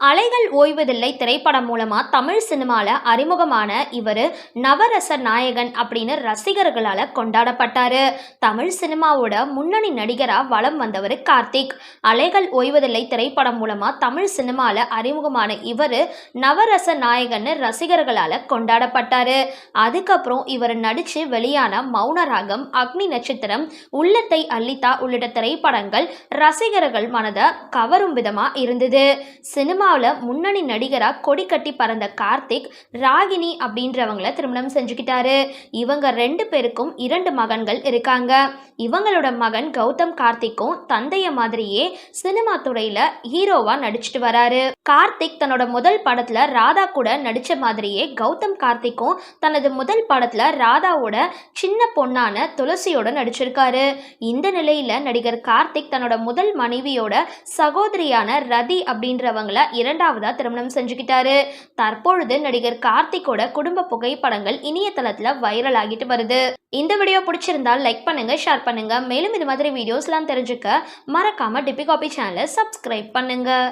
அலைகள் ஓய்வதில்லை திரைப்படம் மூலமா தமிழ் சினிமால அறிமுகமான இவர் நவரச நாயகன் அப்படின்னு ரசிகர்களால கொண்டாடப்பட்டாரு. தமிழ் சினிமாவோட முன்னணி நடிகரா வலம் வந்தவர் கார்த்திக். அலைகள் ஓய்வதில்லை திரைப்படம் மூலமா தமிழ் சினிமால அறிமுகமான இவர் நவரச நாயகன் ரசிகர்களால கொண்டாடப்பட்டாரு. அதுக்கப்புறம் இவர் நடிச்சு வெளியான மௌனராகம், அக்னி நட்சத்திரம், உள்ளத்தை அள்ளித்தா உள்ளிட்ட திரைப்படங்கள் ரசிகர்கள் மனதை கவரும் விதமா இருந்தது. சினிமா முன்னணி நடிகரா கொடி கட்டி பறந்த கார்த்திக் ராகினி அப்படின்றவங்கள திருமணம் செஞ்சுக்கிட்டாரு. இவங்க 2 பேருக்கும் 2 மகன்கள் இருக்காங்க. இவங்களோட மகன் கௌதம் கார்த்திக்கும் தந்தைய மாதிரியே சினிமா துறையில ஹீரோவா நடிச்சிட்டு வராரு. கார்த்திக் தன்னோட முதல் படத்துல ராதா கூட நடிச்ச மாதிரியே கௌதம் கார்த்திக்கும் தனது முதல் படத்துல ராதாவோட சின்ன பொண்ணான துளசியோட நடிச்சிருக்காரு. இந்த நிலையில நடிகர் கார்த்திக் தன்னோட முதல் மனைவியோட சகோதரியான ரதி அப்படின்றவங்கள 2ஆவதா திருமணம் செஞ்சுக்கிட்டாரு. தற்பொழுது நடிகர் கார்த்திக்கோட குடும்ப புகைப்படங்கள் இணையதளத்துல வைரல் ஆகிட்டு வருது. இந்த வீடியோ பிடிச்சிருந்தால் லைக் பண்ணுங்க, ஷேர் பண்ணுங்க. மேலும் இது மாதிரி வீடியோஸ்லாம் தெரிஞ்சுக்க மறக்காம டிபி காபி சேனலை சப்ஸ்கிரைப் பண்ணுங்க.